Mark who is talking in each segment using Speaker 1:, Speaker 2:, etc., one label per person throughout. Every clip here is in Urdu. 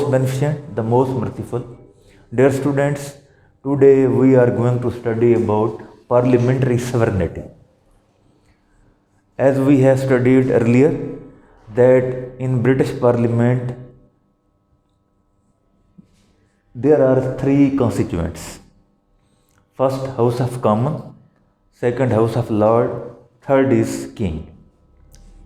Speaker 1: beneficent, the most merciful. Dear students, today we are going to study about parliamentary sovereignty. As we have studied earlier, that in British Parliament there are three constituents. First, House of Commons, second, House of Lords, third is King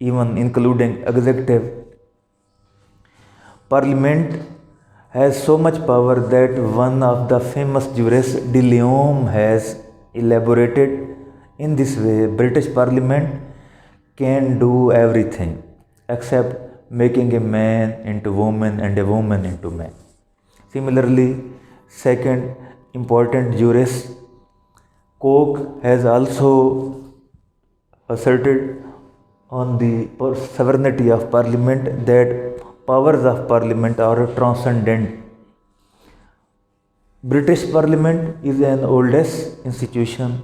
Speaker 1: even including executive. Parliament has so much power that one of the famous jurists, De Leon, has elaborated in this way: British Parliament can do everything except making a man into woman and a woman into man. Similarly, second important jurist, Coke, has also asserted on the sovereignty of Parliament, that powers of Parliament are transcendent. British Parliament is an oldest institution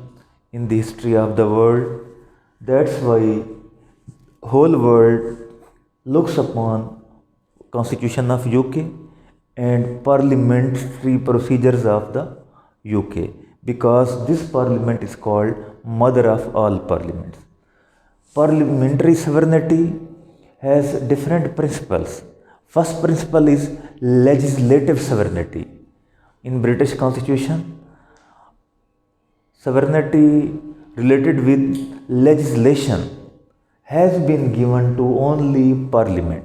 Speaker 1: in the history of the world. That's why whole world looks upon Constitution of UK and parliamentary procedures of the UK, because this Parliament is called mother of all parliaments. Parliamentary sovereignty has different principles. First principle is legislative sovereignty. In British Constitution, sovereignty related with legislation has been given to only Parliament.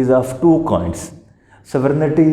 Speaker 1: is of two kinds. Sovereignty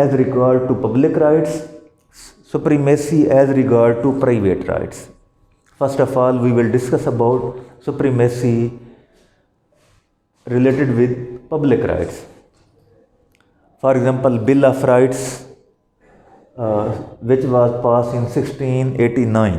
Speaker 1: as regard to public rights, supremacy as regard to private rights. First of all, we will discuss about supremacy related with public rights. For example, Bill of Rights, which was passed in 1689,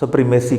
Speaker 1: supremacy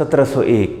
Speaker 1: 1701.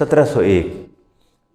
Speaker 1: 1701,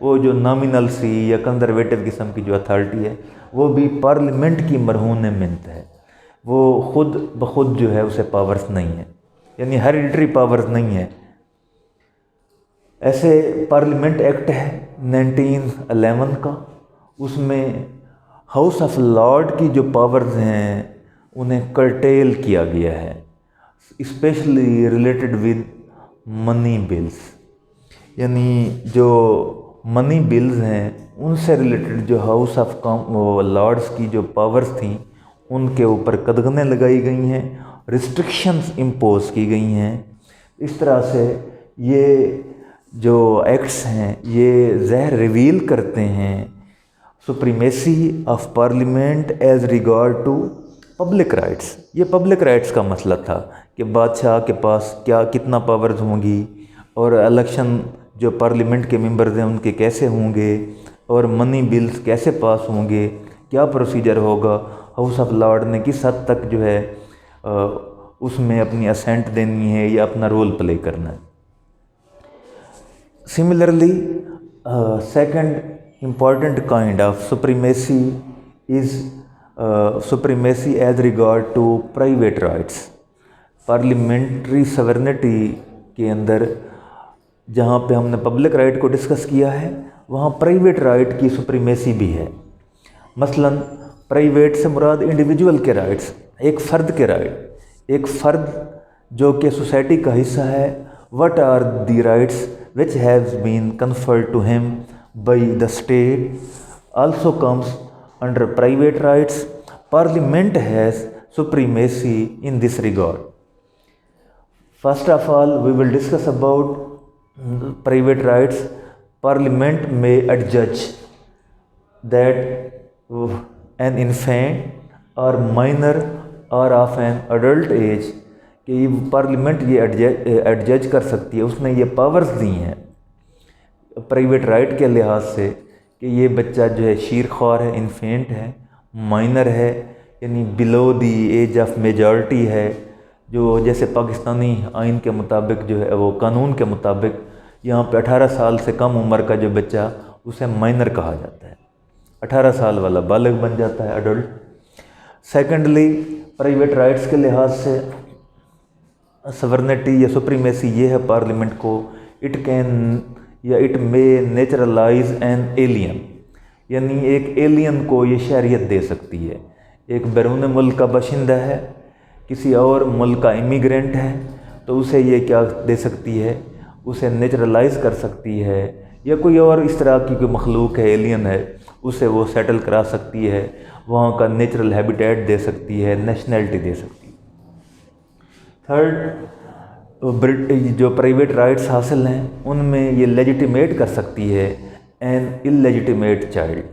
Speaker 1: وہ جو نامینل سی یا کنزرویٹو قسم کی جو اتھارٹی ہے وہ بھی پارلیمنٹ کی مرہون منت ہے، وہ خود بخود جو ہے اسے پاورز نہیں ہے، یعنی ہیریڈیٹری پاورز نہیں ہے۔ ایسے پارلیمنٹ ایکٹ ہے 1911 کا، اس میں ہاؤس آف لارڈ کی جو پاورز ہیں انہیں کرٹیل کیا گیا ہے، specially related with money bills, یعنی جو منی بلز ہیں ان سے ریلیٹڈ جو ہاؤس آف لارڈز کی جو پاورز تھیں ان کے اوپر قدغنیں لگائی گئی ہیں، ریسٹرکشنز امپوز کی گئی ہیں۔ اس طرح سے یہ جو ایکٹس ہیں یہ ظاہر ریویل کرتے ہیں supremacy of parliament as regard to public rights. یہ پبلک رائٹس کا مسئلہ تھا کہ بادشاہ کے پاس کتنا پاورز ہوں گی، اور الیکشن جو پارلیمنٹ کے ممبرز ہیں ان کے کیسے ہوں گے، اور منی بلز کیسے پاس ہوں گے، کیا پروسیجر ہوگا، ہاؤس آف لارڈ نے کس حد تک جو ہے اس میں اپنی اسینٹ دینی ہے یا اپنا رول پلے کرنا ہے۔ Similarly second important kind of supremacy is supremacy as regard to private rights. Parliamentary sovereignty کے اندر جہاں پہ ہم نے پبلک رائٹ کو ڈسکس کیا ہے وہاں پرائیویٹ رائٹ کی سپریمیسی بھی ہے۔ مثلاً پرائیویٹ سے مراد انڈیویجول کے رائٹس، ایک فرد کے رائٹ، ایک فرد جو کہ سوسائٹی کا حصہ ہے، what are the rights which has been conferred to him by the state also comes under private rights. Parliament has supremacy in this regard. First of all, we will discuss about private rights. Parliament may adjudge that an infant or minor or of an adult age کہ پارلیمنٹ یہ ایڈجج کر سکتی ہے، اس نے یہ پاورز دی ہیں پرائیویٹ رائٹ کے لحاظ سے کہ یہ بچہ جو ہے شیر خوار ہے، انفینٹ ہے، مائنر ہے، یعنی بلو دی ایج آف میجورٹی ہے، جو جیسے پاکستانی آئین کے مطابق جو ہے وہ قانون کے مطابق یہاں پہ 18 سال سے کم عمر کا جو بچہ اسے مائنر کہا جاتا ہے، 18 سال والا بالغ بن جاتا ہے، ایڈلٹ۔ سیکنڈلی پرائیویٹ رائٹس کے لحاظ سے سورنٹی یا سپریمیسی یہ ہے پارلیمنٹ کو، اٹ کین یا اٹ مے نیچرلائز این ایلین، یعنی ایک ایلین کو یہ شہریت دے سکتی ہے، ایک بیرون ملک کا باشندہ ہے، کسی اور ملک کا امیگرینٹ ہے تو اسے یہ کیا دے سکتی ہے، اسے نیچرلائز کر سکتی ہے، یا کوئی اور اس طرح کی کوئی مخلوق ہے، ایلین ہے، اسے وہ سیٹل کرا سکتی ہے، وہاں کا نیچرل ہیبیٹیٹ دے سکتی ہے، نیشنلٹی دے سکتی ہے۔ تھرڈ، جو پرائیویٹ رائٹس حاصل ہیں ان میں یہ لیجیٹیمیٹ کر سکتی ہے این اللیجیٹیمیٹ چائلڈ۔